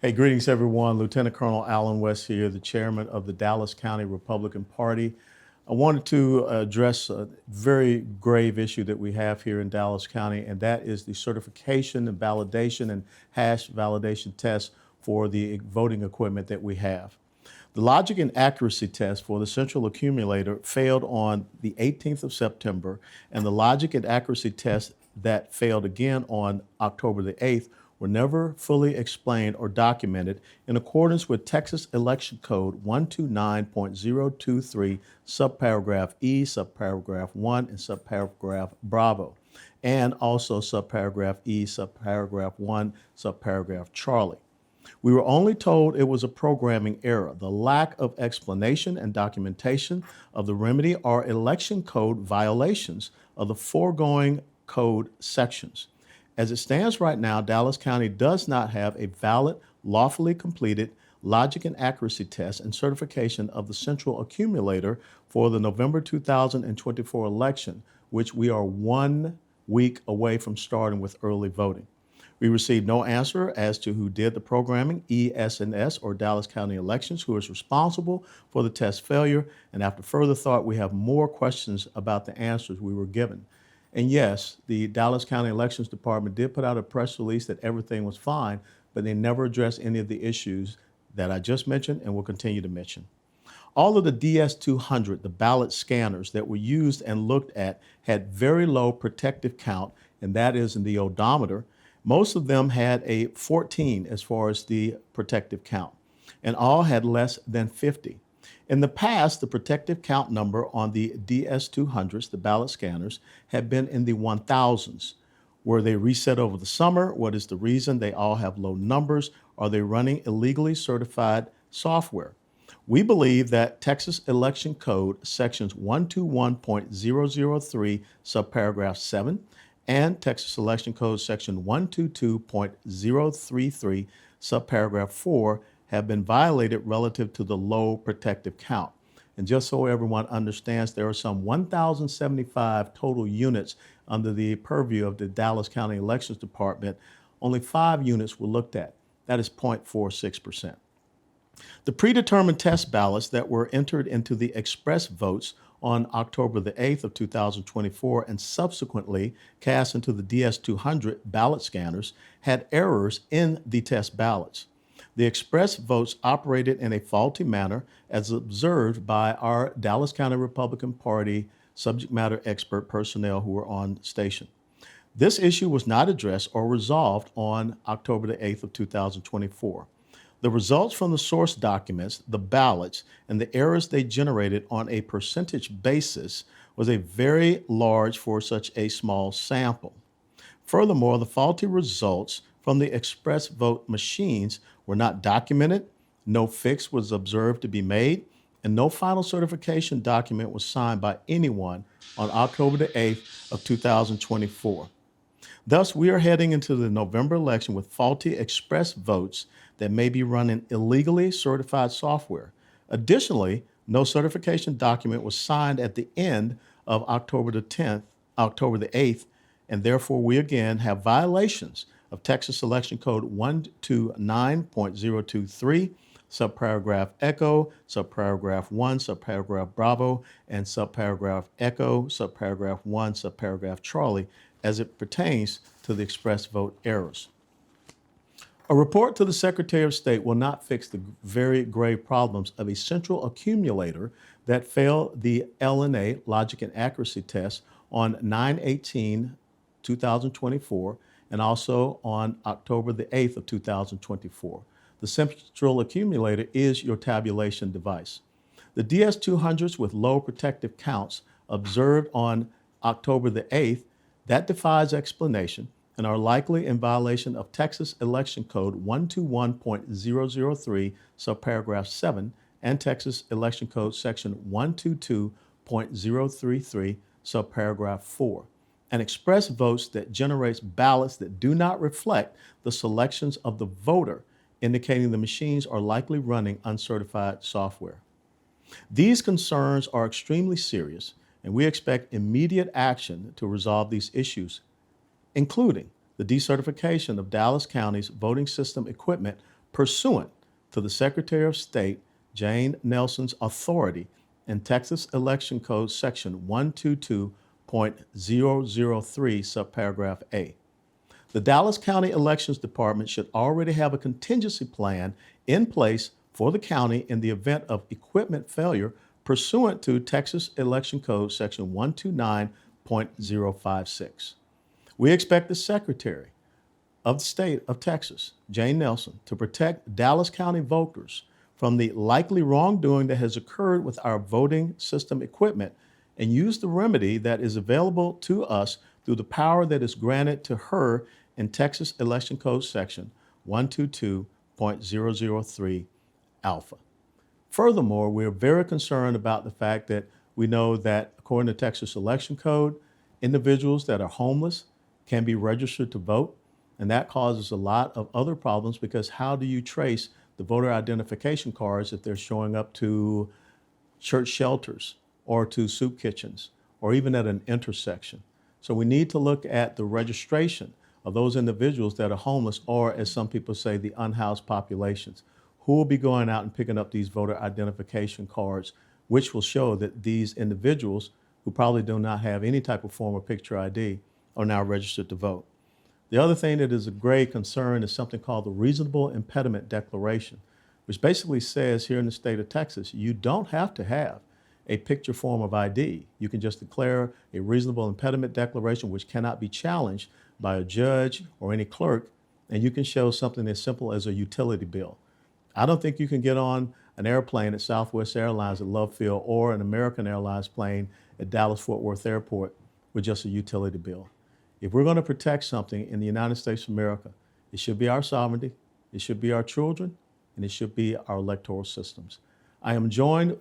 Hey, greetings everyone. Lieutenant Colonel Alan West here, the chairman of the Dallas County Republican Party. I wanted to address a very grave issue that we have here in Dallas County, and that is the certification and validation and hash validation tests for the voting equipment that we have. The logic and accuracy test for the central accumulator failed on the 18th of September, and the logic and accuracy test that failed again on October the 8th were never fully explained or documented in accordance with Texas Election Code 129.023, subparagraph E, subparagraph 1, and subparagraph Bravo, and also subparagraph E, subparagraph 1, subparagraph Charlie. We were only told it was a programming error. The lack of explanation and documentation of the remedy are election code violations of the foregoing code sections. As it stands right now, Dallas County does not have a valid, lawfully completed logic and accuracy test and certification of the central accumulator for the November 2024 election, which we are 1 week away from starting with early voting. We received no answer as to who did the programming, ES&S or Dallas County Elections, who is responsible for the test failure. And after further thought, we have more questions about the answers we were given. And yes, the Dallas County Elections Department did put out a press release that everything was fine, but they never addressed any of the issues that I just mentioned and will continue to mention. All of the DS200, the ballot scanners that were used and looked at, had very low protective count, and that is in the odometer. Most of them had a 14 as far as the protective count, and all had less than 50. In the past, the protective count number on the DS200s, the ballot scanners, had been in the 1000s. Were they reset over the summer? What is the reason? They all have low numbers. Are they running illegally certified software? We believe that Texas Election Code sections 121.003, subparagraph 7, and Texas Election Code section 122.033, subparagraph 4, have been violated relative to the low protective count. And just so everyone understands, there are some 1,075 total units under the purview of the Dallas County Elections Department. Only 5 units were looked at. That is 0.46%. The predetermined test ballots that were entered into the express votes on October the 8th of 2024 and subsequently cast into the DS200 ballot scanners had errors in the test ballots. The express votes operated in a faulty manner as observed by our Dallas County Republican Party subject matter expert personnel who were on station. This issue was not addressed or resolved on October the 8th of 2024. The results from the source documents, the ballots, and the errors they generated on a percentage basis was a very large for such a small sample. Furthermore, the faulty results from the express vote machines were not documented, no fix was observed to be made, and no final certification document was signed by anyone on October the 8th of 2024. Thus, we are heading into the November election with faulty express votes that may be running illegally certified software. Additionally, no certification document was signed at the end of October the 8th, and therefore we again have violations of Texas Election Code 129.023, subparagraph Echo, subparagraph 1, subparagraph Bravo, and subparagraph Echo, subparagraph 1, subparagraph Charlie, as it pertains to the express vote errors. A report to the Secretary of State will not fix the very grave problems of a central accumulator that failed the LNA, logic and accuracy test, on 9/18/2024 and also on October the 8th of 2024. The central accumulator is your tabulation device. The DS200s with low protective counts observed on October the 8th, that defies explanation and are likely in violation of Texas Election Code 121.003, subparagraph 7, and Texas Election Code section 122.033, subparagraph 4, and express votes that generates ballots that do not reflect the selections of the voter, indicating the machines are likely running uncertified software. These concerns are extremely serious, and we expect immediate action to resolve these issues, including the decertification of Dallas County's voting system equipment pursuant to the Secretary of State Jane Nelson's authority in Texas Election Code Section 122.003, subparagraph A. The Dallas County Elections Department should already have a contingency plan in place for the county in the event of equipment failure pursuant to Texas Election Code Section 129.056. We expect the Secretary of the State of Texas, Jane Nelson, to protect Dallas County voters from the likely wrongdoing that has occurred with our voting system equipment and use the remedy that is available to us through the power that is granted to her in Texas Election Code Section 122.003 alpha. Furthermore, we're very concerned about the fact that we know that according to Texas Election Code, individuals that are homeless can be registered to vote, and that causes a lot of other problems because how do you trace the voter identification cards if they're showing up to church shelters or to soup kitchens or even at an intersection? So we need to look at the registration of those individuals that are homeless, or as some people say, the unhoused populations. Who will be going out and picking up these voter identification cards, which will show that these individuals who probably do not have any type of form of picture ID are now registered to vote. The other thing that is a grave concern is something called the Reasonable Impediment Declaration, which basically says here in the state of Texas, you don't have to have a picture form of ID. You can just declare a reasonable impediment declaration, which cannot be challenged by a judge or any clerk, and you can show something as simple as a utility bill. I don't think you can get on an airplane at Southwest Airlines at Love Field or an American Airlines plane at Dallas-Fort Worth Airport with just a utility bill. If we're going to protect something in the United States of America, it should be our sovereignty, it should be our children, and it should be our electoral systems. I am joined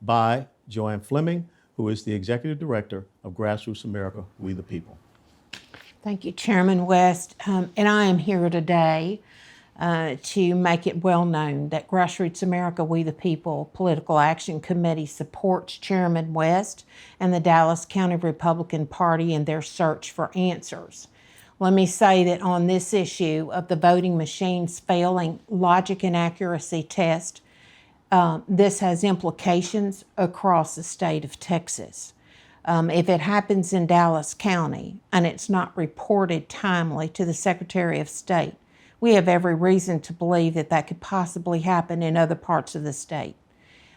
by Joanne Fleming, who is the Executive Director of Grassroots America, We the People. Thank you, Chairman West. And I am here today to make it well known that Grassroots America, We the People Political Action Committee supports Chairman West and the Dallas County Republican Party in their search for answers. Let me say that on this issue of the voting machines failing logic and accuracy test, this has implications across the state of Texas. If it happens in Dallas County and it's not reported timely to the Secretary of State, we have every reason to believe that that could possibly happen in other parts of the state.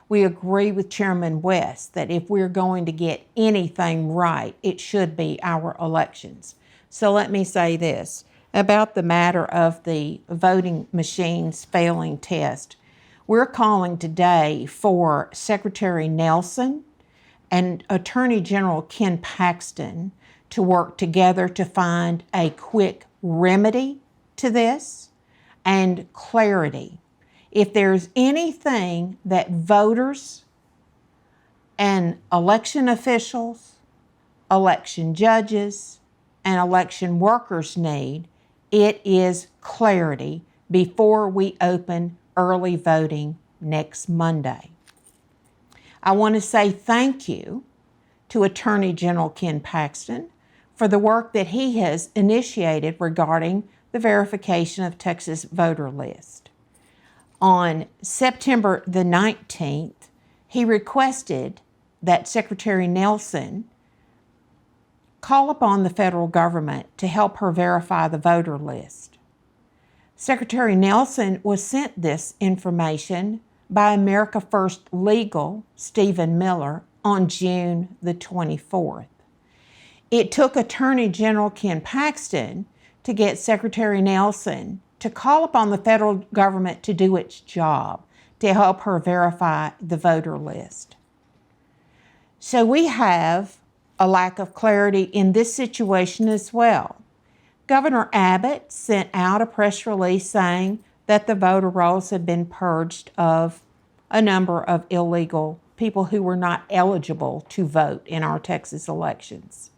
We agree with Chairman West that if we're going to get anything right, it should be our elections. So let me say this about the matter of the voting machines failing test. We're calling today for Secretary Nelson and Attorney General Ken Paxton to work together to find a quick remedy to this and clarity. If there's anything that voters and election officials, election judges, and election workers need, it is clarity before we open early voting next Monday. I want to say thank you to Attorney General Ken Paxton for the work that he has initiated regarding the verification of Texas voter list. On September the 19th, he requested that Secretary Nelson call upon the federal government to help her verify the voter list. Secretary Nelson was sent this information by America First Legal, Stephen Miller, on June the 24th. It took Attorney General Ken Paxton to get Secretary Nelson to call upon the federal government to do its job to help her verify the voter list. So we have a lack of clarity in this situation as well. Governor Abbott sent out a press release saying that the voter rolls had been purged of a number of illegal people who were not eligible to vote in our Texas elections.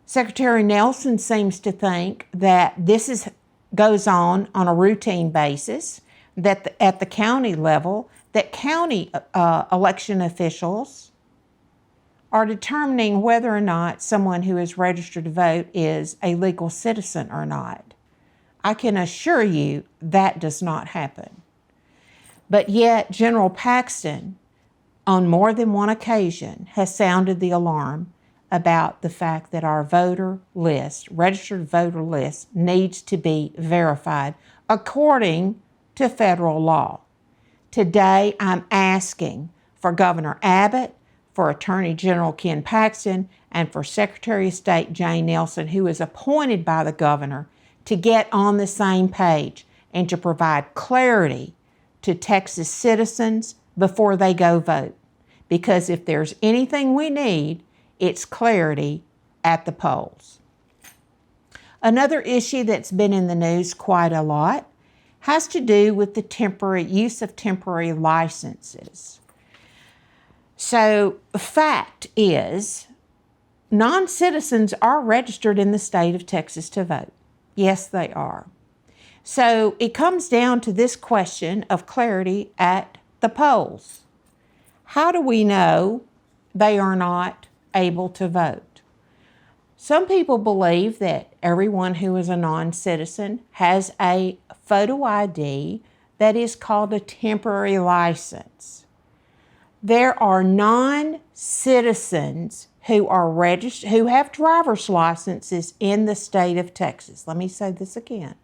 Secretary Nelson seems to think that this goes on a routine basis, that at the county level, that county election officials are determining whether or not someone who is registered to vote is a legal citizen or not. I can assure you that does not happen. But yet, General Paxton, on more than one occasion, has sounded the alarm about the fact that our voter list, registered voter list, needs to be verified according to federal law. Today, I'm asking for Governor Abbott, for Attorney General Ken Paxton, and for Secretary of State Jane Nelson, who is appointed by the governor, to get on the same page and to provide clarity to Texas citizens before they go vote. Because if there's anything we need, it's clarity at the polls. Another issue that's been in the news quite a lot has to do with the use of temporary licenses. So, fact is, non-citizens are registered in the state of Texas to vote. Yes, they are. So, it comes down to this question of clarity at the polls. How do we know they are not able to vote? Some people believe that everyone who is a non-citizen has a photo ID that is called a temporary license. There are non-citizens who are registered, who have driver's licenses in the state of Texas. Let me say this again.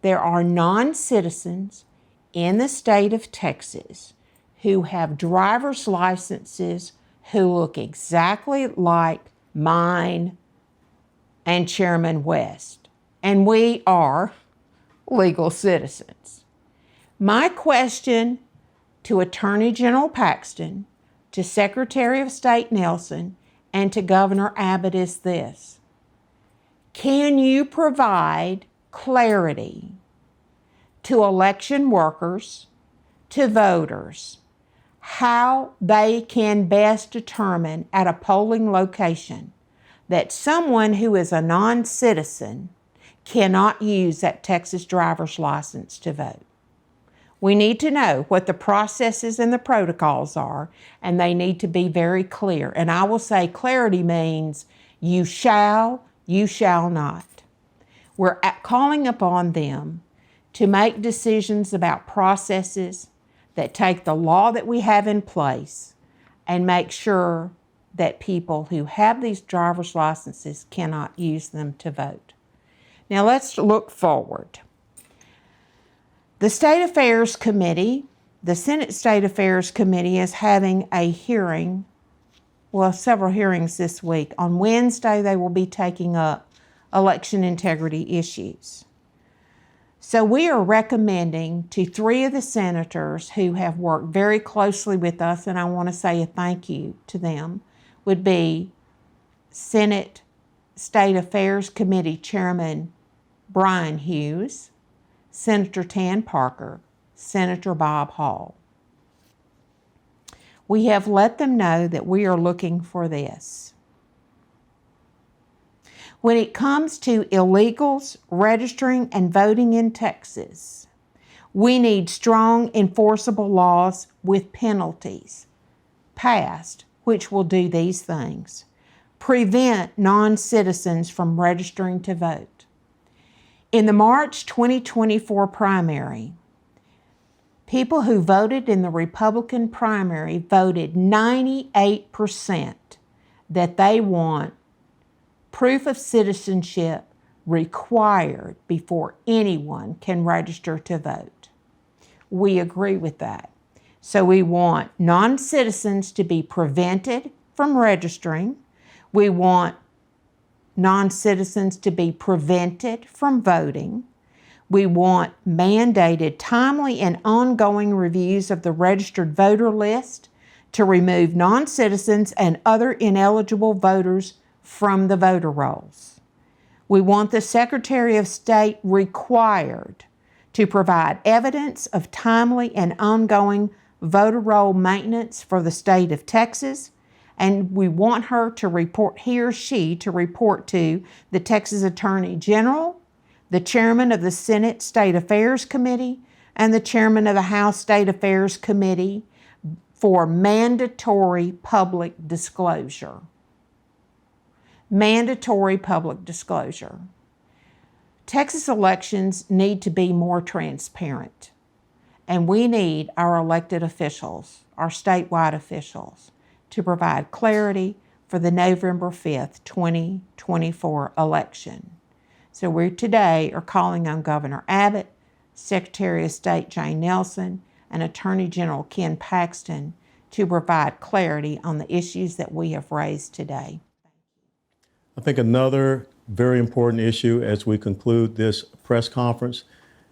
There are non-citizens in the state of Texas who have driver's licenses who look exactly like mine and Chairman West. And we are legal citizens. My question to Attorney General Paxton, to Secretary of State Nelson, and to Governor Abbott is this: can you provide clarity to election workers, to voters, how they can best determine at a polling location that someone who is a non-citizen cannot use that Texas driver's license to vote? We need to know what the processes and the protocols are, and they need to be very clear. And I will say clarity means you shall not. We're calling upon them to make decisions about processes that take the law that we have in place and make sure that people who have these driver's licenses cannot use them to vote. Now let's look forward. The State Affairs Committee, the Senate State Affairs Committee, is having a hearing, several hearings this week. On Wednesday, they will be taking up election integrity issues. So we are recommending to 3 of the senators who have worked very closely with us, and I want to say a thank you to them, would be Senate State Affairs Committee Chairman Brian Hughes, Senator Tan Parker, Senator Bob Hall. We have let them know that we are looking for this. When it comes to illegals registering and voting in Texas, we need strong enforceable laws with penalties passed, which will do these things: prevent non-citizens from registering to vote. In the March 2024 primary, people who voted in the Republican primary voted 98% that they want proof of citizenship required before anyone can register to vote. We agree with that. So we want non-citizens to be prevented from registering. We want non-citizens to be prevented from voting. We want mandated, timely, and ongoing reviews of the registered voter list to remove non-citizens and other ineligible voters from the voter rolls. We want the Secretary of State required to provide evidence of timely and ongoing voter roll maintenance for the state of Texas, and we want her to report, he or she, to report to the Texas Attorney General, the chairman of the Senate State Affairs Committee, and the chairman of the House State Affairs Committee for mandatory public disclosure. Mandatory public disclosure. Texas elections need to be more transparent, and we need our elected officials, our statewide officials, to provide clarity for the November 5th, 2024 election. So we today are calling on Governor Abbott, Secretary of State Jane Nelson, and Attorney General Ken Paxton to provide clarity on the issues that we have raised today. I think another very important issue as we conclude this press conference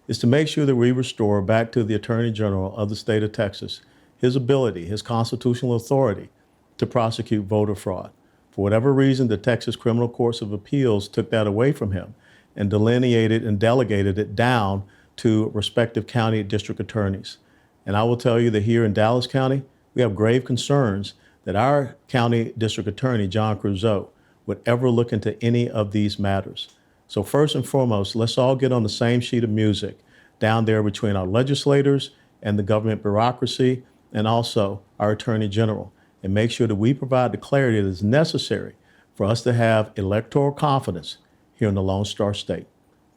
is to make sure that we restore back to the Attorney General of the state of Texas his ability, his constitutional authority to prosecute voter fraud. For whatever reason, the Texas Criminal Courts of Appeals took that away from him and delineated and delegated it down to respective county district attorneys. And I will tell you that here in Dallas County, we have grave concerns that our county district attorney, John Creuzot, would ever look into any of these matters. So first and foremost, let's all get on the same sheet of music down there between our legislators and the government bureaucracy and also our Attorney General, and make sure that we provide the clarity that is necessary for us to have electoral confidence here in the Lone Star State.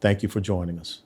Thank you for joining us.